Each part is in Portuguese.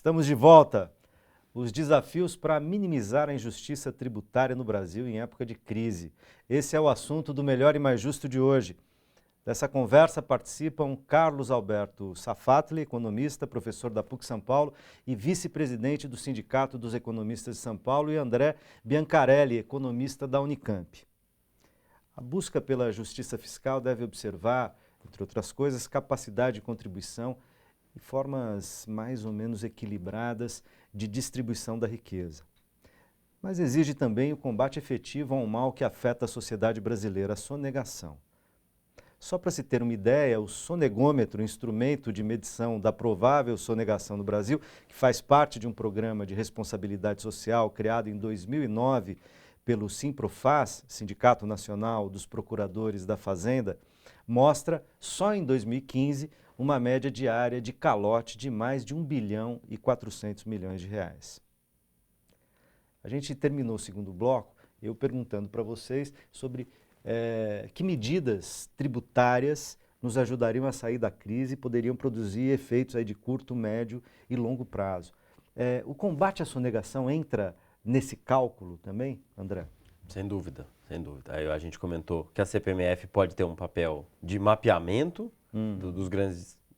Estamos de volta. Os desafios para minimizar a injustiça tributária no Brasil em época de crise. Esse é o assunto do Melhor e Mais Justo de hoje. Dessa conversa participam Carlos Alberto Safatli, economista, professor da PUC São Paulo e vice-presidente do Sindicato dos Economistas de São Paulo, e André Biancarelli, economista da Unicamp. A busca pela justiça fiscal deve observar, entre outras coisas, capacidade de contribuição e formas mais ou menos equilibradas de distribuição da riqueza. Mas exige também o combate efetivo a um mal que afeta a sociedade brasileira, a sonegação. Só para se ter uma ideia, o sonegômetro, instrumento de medição da provável sonegação no Brasil, que faz parte de um programa de responsabilidade social criado em 2009 pelo Simprofaz, Sindicato Nacional dos Procuradores da Fazenda, mostra, só em 2015, uma média diária de calote de mais de 1 bilhão e 400 milhões de reais. A gente terminou o segundo bloco, eu perguntando para vocês sobre que medidas tributárias nos ajudariam a sair da crise e poderiam produzir efeitos aí de curto, médio e longo prazo. O combate à sonegação entra nesse cálculo também, André? Sem dúvida, sem dúvida. Aí a gente comentou que a CPMF pode ter um papel de mapeamento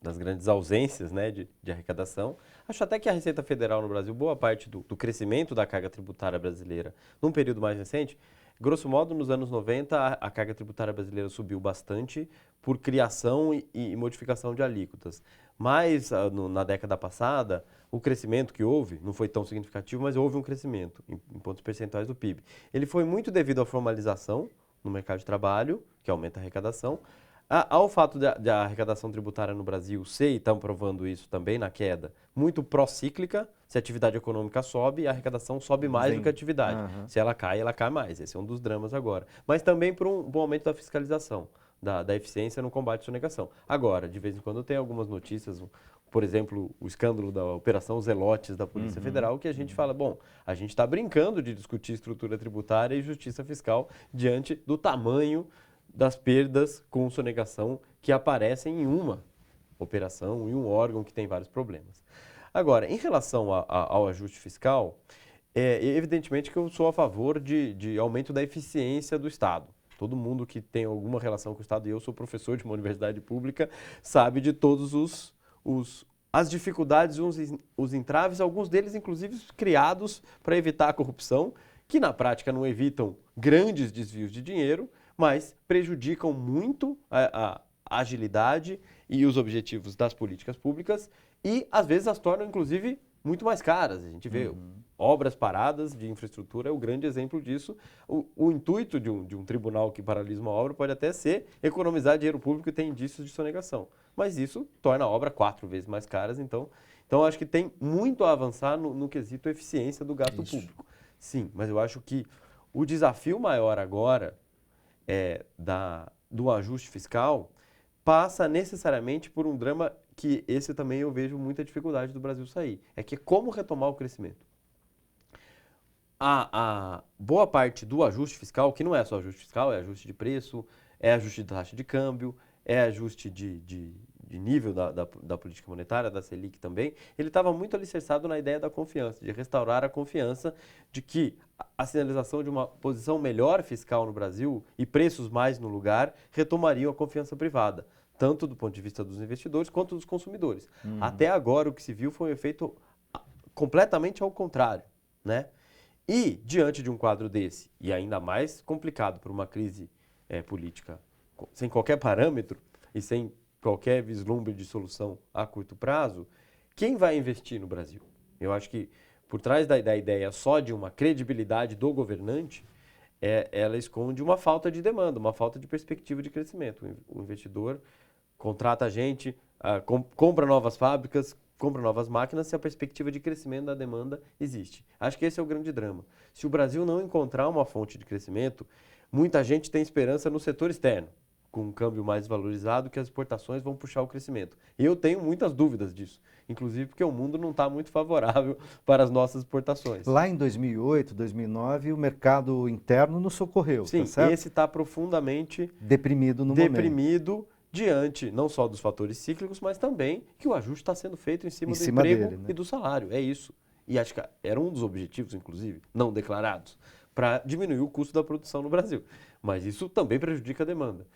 das grandes ausências, né, de arrecadação. Acho até que a Receita Federal no Brasil, boa parte do crescimento da carga tributária brasileira num período mais recente, grosso modo, nos anos 90, a carga tributária brasileira subiu bastante por criação e modificação de alíquotas. Mas, na década passada, o crescimento que houve não foi tão significativo, mas houve um crescimento em pontos percentuais do PIB. Ele foi muito devido à formalização no mercado de trabalho, que aumenta a arrecadação, ao fato de a arrecadação tributária no Brasil ser, e estão provando isso também na queda, muito pró-cíclica. Se a atividade econômica sobe, a arrecadação sobe mais do que a atividade. Se ela cai mais. Esse é um dos dramas agora. Mas também por um bom aumento da fiscalização, da eficiência no combate à sonegação. Agora, de vez em quando tem algumas notícias, por exemplo, o escândalo da Operação Zelotes da Polícia Federal, que a gente fala, bom, a gente está brincando de discutir estrutura tributária e justiça fiscal diante do tamanho das perdas com sonegação que aparecem em uma operação, em um órgão que tem vários problemas. Agora, em relação ao ajuste fiscal, evidentemente que eu sou a favor de aumento da eficiência do Estado. Todo mundo que tem alguma relação com o Estado, e eu sou professor de uma universidade pública, sabe de todos as dificuldades, os entraves, alguns deles inclusive criados para evitar a corrupção, que na prática não evitam grandes desvios de dinheiro, mas prejudicam muito a agilidade e os objetivos das políticas públicas e, às vezes, as tornam, inclusive, muito mais caras. A gente vê obras paradas de infraestrutura, é o grande exemplo disso. O intuito de um tribunal que paralisa uma obra pode até ser economizar dinheiro público e tem indícios de sonegação. Mas isso torna a obra 4 vezes mais cara. Então acho que tem muito a avançar no quesito eficiência do gasto público. Sim, mas eu acho que o desafio maior agora do ajuste fiscal passa necessariamente por um drama que esse também eu vejo muita dificuldade do Brasil sair. É que como retomar o crescimento? A boa parte do ajuste fiscal, que não é só ajuste fiscal, é ajuste de preço, é ajuste de taxa de câmbio, é ajuste de nível da política monetária, da Selic também, ele estava muito alicerçado na ideia da confiança, de restaurar a confiança de que a sinalização de uma posição melhor fiscal no Brasil e preços mais no lugar retomariam a confiança privada, tanto do ponto de vista dos investidores quanto dos consumidores. Até agora o que se viu foi um efeito completamente ao contrário, né? E diante de um quadro desse, e ainda mais complicado por uma crise política sem qualquer parâmetro e sem qualquer vislumbre de solução a curto prazo, quem vai investir no Brasil? Eu acho que por trás da ideia só de uma credibilidade do governante, ela esconde uma falta de demanda, uma falta de perspectiva de crescimento. O investidor contrata gente, compra novas fábricas, compra novas máquinas se a perspectiva de crescimento da demanda existe. Acho que esse é o grande drama. Se o Brasil não encontrar uma fonte de crescimento, muita gente tem esperança no setor externo, com um câmbio mais valorizado, que as exportações vão puxar o crescimento. E eu tenho muitas dúvidas disso, inclusive porque o mundo não está muito favorável para as nossas exportações. Lá em 2008, 2009, o mercado interno nos socorreu, sim, tá certo? Esse está profundamente deprimido no momento. diante não só dos fatores cíclicos, mas também que o ajuste está sendo feito em cima do cima emprego dele, né? e do salário. É isso. E acho que era um dos objetivos, inclusive, não declarados, para diminuir o custo da produção no Brasil. Mas isso também prejudica a demanda.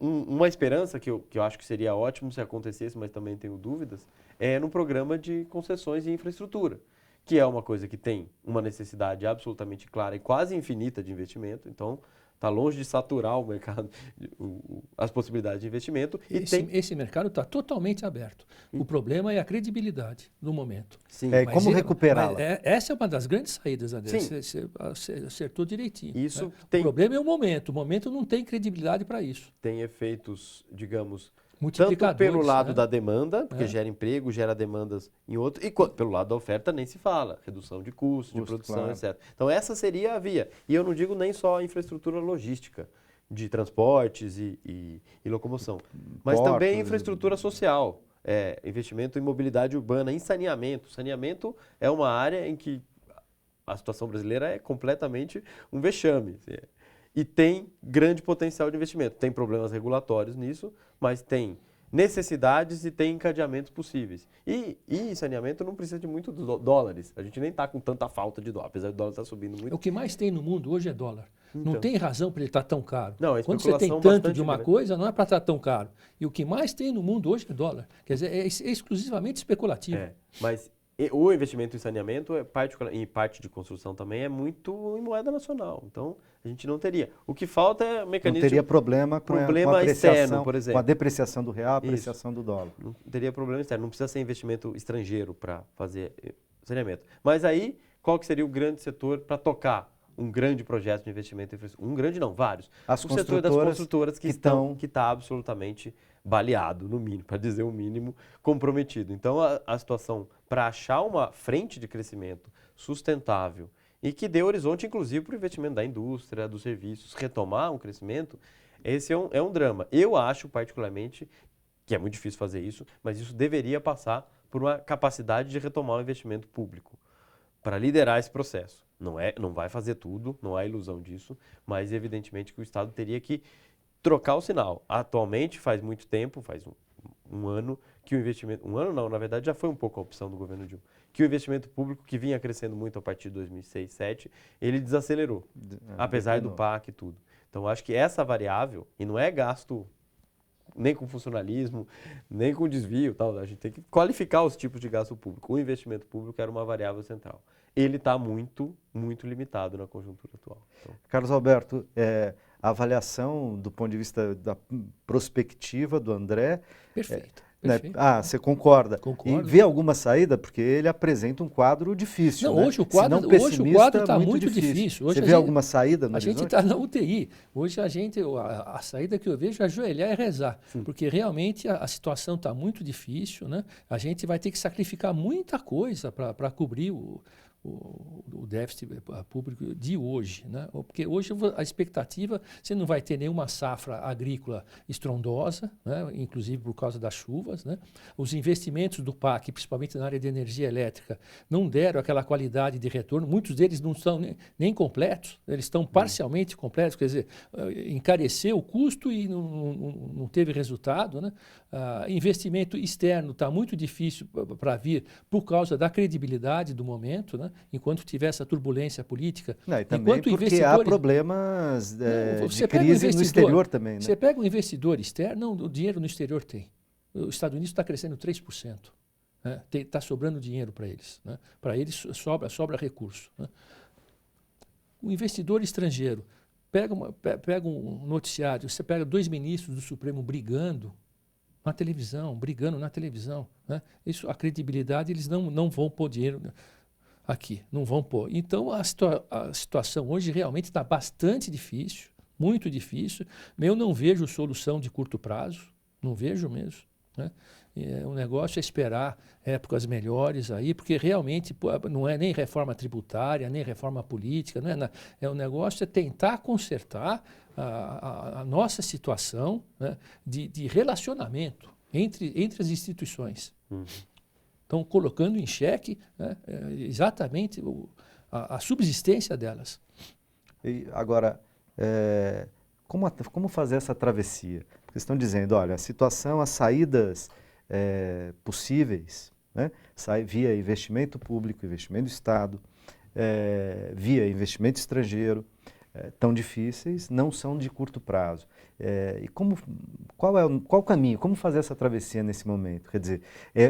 Uma esperança que eu acho que seria ótimo se acontecesse, mas também tenho dúvidas, é no programa de concessões e infraestrutura, que é uma coisa que tem uma necessidade absolutamente clara e quase infinita de investimento. Então, está longe de saturar o mercado, as possibilidades de investimento. Esse mercado está totalmente aberto. O problema é a credibilidade no momento. Sim. Como recuperá-la? Essa é uma das grandes saídas, André. Sim. Você acertou direitinho. Isso né? tem, o problema é o momento. O momento não tem credibilidade para isso. tem efeitos, digamos, tanto Multiplicadores, pelo lado né? da demanda, porque gera emprego, gera demandas em outro, e pelo lado da oferta nem se fala, redução de custos, de produção, claro. etc. Então essa seria a via. E eu não digo nem só a infraestrutura logística, de transportes e locomoção, mas Portos, também infraestrutura social, investimento em mobilidade urbana, em saneamento. Saneamento é uma área em que a situação brasileira é completamente um vexame. E tem grande potencial de investimento. Tem problemas regulatórios nisso, mas tem necessidades e tem encadeamentos possíveis. E saneamento não precisa de muitos dólares. A gente nem está com tanta falta de dólar, apesar do dólar estar subindo muito. O que mais tem no mundo hoje é dólar. Então. Não tem razão para ele estar tão caro. Não, a Quando você tem especulação tanto bastante de uma grande. coisa, não é para estar tão caro. E o que mais tem no mundo hoje é dólar. Quer dizer, é exclusivamente especulativo. Mas o investimento em saneamento, em parte de construção também, é muito em moeda nacional. Então, a gente não teria. O que falta é mecanismo... Não teria problema com a apreciação, externo, por exemplo. com a depreciação do real, a apreciação do dólar. Não teria problema externo. Não precisa ser investimento estrangeiro para fazer saneamento. Mas aí, qual que seria o grande setor para tocar um grande projeto de investimento em infraestrutura? Um grande não, vários. O setor das construtoras que está absolutamente baleado, no mínimo, para dizer o mínimo, comprometido. Então, a situação para achar uma frente de crescimento sustentável e que dê horizonte, inclusive, para o investimento da indústria, dos serviços, retomar um crescimento, esse é um drama. Eu acho, particularmente, que é muito difícil fazer isso, mas isso deveria passar por uma capacidade de retomar o investimento público para liderar esse processo. Não vai fazer tudo, não há ilusão disso, mas evidentemente que o Estado teria que trocar o sinal. Atualmente, faz muito tempo, faz um ano, que o investimento... Um ano não, na verdade já foi um pouco a opção do governo Dilma. Que o investimento público, que vinha crescendo muito a partir de 2006, 2007, ele desacelerou, apesar do PAC e tudo. Então, acho que essa variável, e não é gasto nem com funcionalismo, nem com desvio, tal, a gente tem que qualificar os tipos de gasto público. O investimento público era uma variável central. Ele está muito, muito limitado na conjuntura atual. Então... Carlos Alberto, a avaliação do ponto de vista da prospectiva do André... Perfeito. Perfeito. Você concorda? Concordo. E vê alguma saída? Porque ele apresenta um quadro difícil. Não, né? hoje o quadro está muito difícil. Você vê alguma saída no A gente está na UTI. Hoje a saída que eu vejo é ajoelhar e rezar. Sim. Porque realmente a situação está muito difícil, né? A gente vai ter que sacrificar muita coisa para cobrir o déficit público de hoje, né? Porque hoje a expectativa, você não vai ter nenhuma safra agrícola estrondosa, né? Inclusive por causa das chuvas, né? Os investimentos do PAC, principalmente na área de energia elétrica, não deram aquela qualidade de retorno, muitos deles não estão nem completos, eles estão parcialmente completos, quer dizer, encareceu o custo e não teve resultado, né? Investimento externo está muito difícil para vir por causa da credibilidade do momento, né? Enquanto tiver essa turbulência política. Não, e também porque há problemas de crise no exterior também. Né? Você pega um investidor externo, o dinheiro no exterior tem. Os Estados Unidos está crescendo 3%. Está sobrando dinheiro para eles. Né? Para eles sobra recurso. Né? O investidor estrangeiro pega um noticiário, você pega 2 ministros do Supremo brigando na televisão, né? Isso, a credibilidade, eles não vão pôr dinheiro aqui, não vão pôr. Então, a situação hoje realmente está bastante difícil, muito difícil. Eu não vejo solução de curto prazo, não vejo mesmo. Né? O negócio é esperar épocas melhores aí, porque realmente não é nem reforma tributária, nem reforma política, o negócio é tentar consertar a nossa situação, né, de relacionamento entre as instituições. Estão colocando em xeque, né, exatamente a subsistência delas. E agora, como fazer essa travessia? Vocês estão dizendo, olha, a situação, as saídas possíveis, né, via investimento público, investimento do Estado, via investimento estrangeiro, tão difíceis, não são de curto prazo. E qual o caminho? Como fazer essa travessia nesse momento? Quer dizer,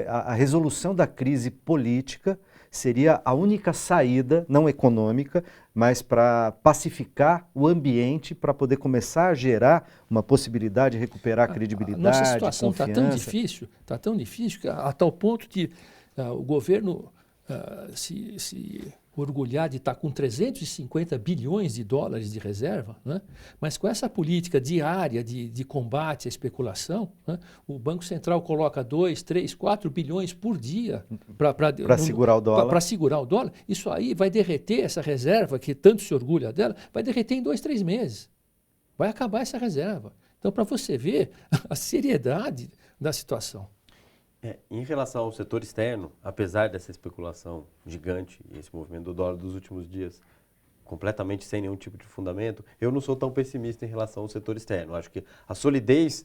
a resolução da crise política seria a única saída, não econômica, mas para pacificar o ambiente, para poder começar a gerar uma possibilidade de recuperar a credibilidade, nossa situação confiança. Está tão difícil, que a tal ponto que o governo se orgulhar de estar com 350 bilhões de dólares de reserva, né? Mas com essa política diária de combate à especulação, né? O Banco Central coloca 2, 3, 4 bilhões por dia para segurar o dólar. Para segurar o dólar. Isso aí vai derreter essa reserva, que tanto se orgulha dela, vai derreter em 2, 3 meses. Vai acabar essa reserva. Então, para você ver a seriedade da situação. Em relação ao setor externo, apesar dessa especulação gigante e esse movimento do dólar dos últimos dias completamente sem nenhum tipo de fundamento, eu não sou tão pessimista em relação ao setor externo. Acho que a solidez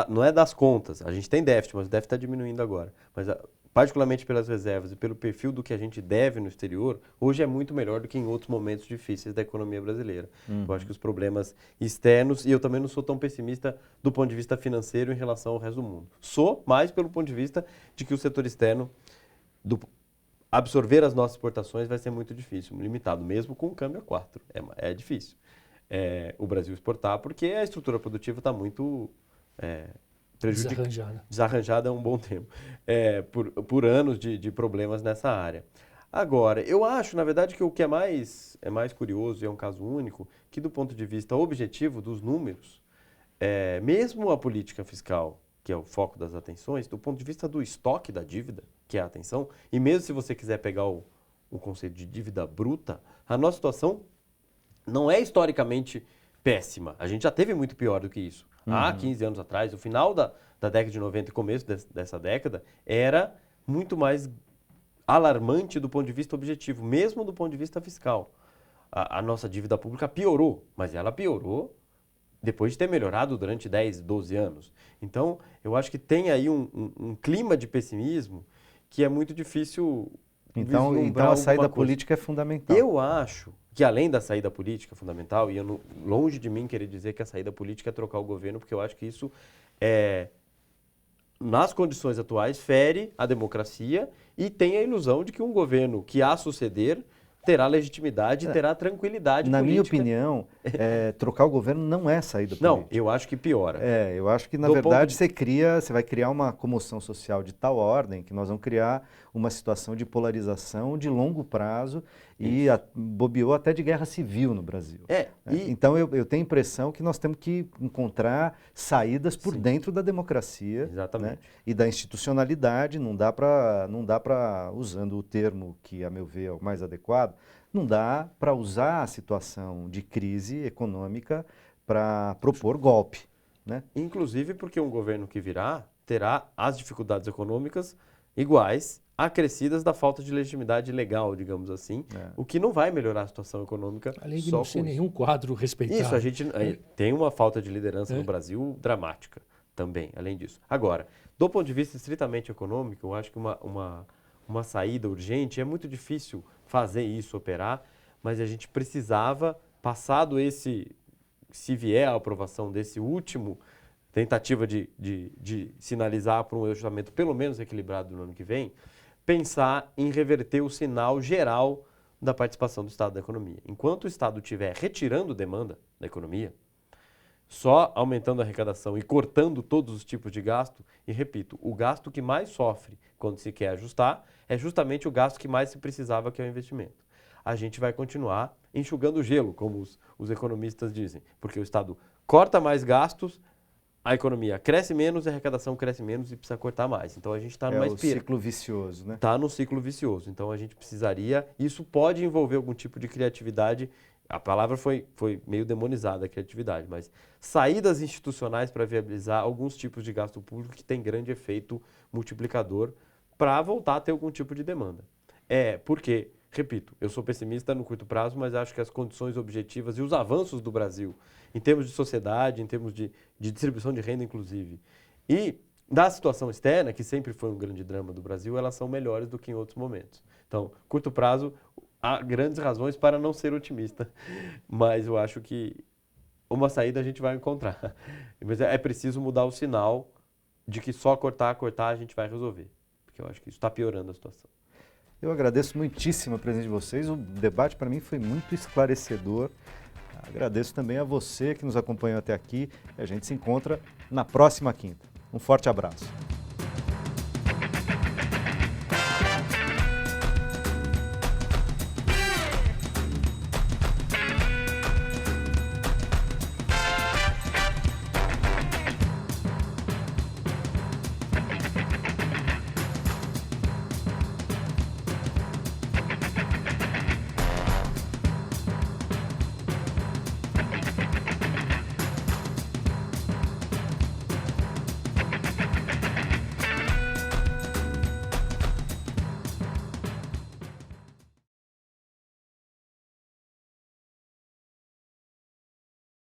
não é das contas, a gente tem déficit, mas o déficit está diminuindo agora. Mas particularmente pelas reservas e pelo perfil do que a gente deve no exterior, hoje é muito melhor do que em outros momentos difíceis da economia brasileira. Eu acho que os problemas externos, e eu também não sou tão pessimista do ponto de vista financeiro em relação ao resto do mundo. Sou mais pelo ponto de vista de que o setor externo, absorver as nossas exportações vai ser muito difícil, limitado, mesmo com o câmbio a 4. É difícil o Brasil exportar, porque a estrutura produtiva está muito... Desarranjada é um bom termo, por anos de problemas nessa área. Agora, eu acho, na verdade, que o que é mais curioso, e é um caso único, que do ponto de vista objetivo dos números, mesmo a política fiscal, que é o foco das atenções, do ponto de vista do estoque da dívida, que é a atenção, e mesmo se você quiser pegar o conceito de dívida bruta, a nossa situação não é historicamente péssima. A gente já teve muito pior do que isso. Há 15 anos atrás, o final da década de 90 e começo dessa década, era muito mais alarmante do ponto de vista objetivo, mesmo do ponto de vista fiscal. A nossa dívida pública piorou, mas ela piorou depois de ter melhorado durante 10, 12 anos. Então, eu acho que tem aí um clima de pessimismo que é muito difícil Então a saída política é fundamental. Eu acho que além da saída política fundamental, e longe de mim querer dizer que a saída política é trocar o governo, porque eu acho que isso, nas condições atuais, fere a democracia e tem a ilusão de que um governo que a suceder terá legitimidade e terá tranquilidade política. Na minha opinião, trocar o governo não é saída política. Não, eu acho que piora. Eu acho que, na verdade, você vai criar uma comoção social de tal ordem que nós vamos criar uma situação de polarização de longo prazo e bobeou até de guerra civil no Brasil. Então, eu tenho a impressão que nós temos que encontrar saídas por dentro da democracia. Exatamente. Né, e da institucionalidade. Não dá para, usando o termo que, a meu ver, é o mais adequado, não dá para usar a situação de crise econômica para propor golpe. Né? Inclusive porque um governo que virá terá as dificuldades econômicas iguais, acrescidas da falta de legitimidade legal, digamos assim, o que não vai melhorar a situação econômica. Além de não ser nenhum quadro respeitado. Isso, a gente tem uma falta de liderança no Brasil dramática também, além disso. Agora, do ponto de vista estritamente econômico, eu acho que uma saída urgente, é muito difícil fazer isso operar, mas a gente precisava, passado se vier a aprovação desse último tentativa de sinalizar para um orçamento pelo menos equilibrado no ano que vem, pensar em reverter o sinal geral da participação do Estado na economia. Enquanto o Estado estiver retirando demanda da economia, só aumentando a arrecadação e cortando todos os tipos de gasto, e repito, o gasto que mais sofre quando se quer ajustar é justamente o gasto que mais se precisava, que é o investimento. A gente vai continuar enxugando o gelo, como os economistas dizem, porque o Estado corta mais gastos, a economia cresce menos, a arrecadação cresce menos e precisa cortar mais. Então a gente está numa espiral. É o ciclo vicioso, né? Está no ciclo vicioso. Então a gente precisaria, isso pode envolver algum tipo de criatividade. A palavra foi meio demonizada, a criatividade, mas saídas institucionais para viabilizar alguns tipos de gasto público que tem grande efeito multiplicador para voltar a ter algum tipo de demanda. Porque, repito, eu sou pessimista no curto prazo, mas acho que as condições objetivas e os avanços do Brasil em termos de sociedade, em termos de distribuição de renda, inclusive. E da situação externa, que sempre foi um grande drama do Brasil, elas são melhores do que em outros momentos. Então, curto prazo, há grandes razões para não ser otimista, mas eu acho que uma saída a gente vai encontrar. Mas é preciso mudar o sinal de que só cortar a gente vai resolver, porque eu acho que isso está piorando a situação. Eu agradeço muitíssimo a presença de vocês, o debate para mim foi muito esclarecedor. Agradeço também a você que nos acompanhou até aqui e a gente se encontra na próxima quinta. Um forte abraço.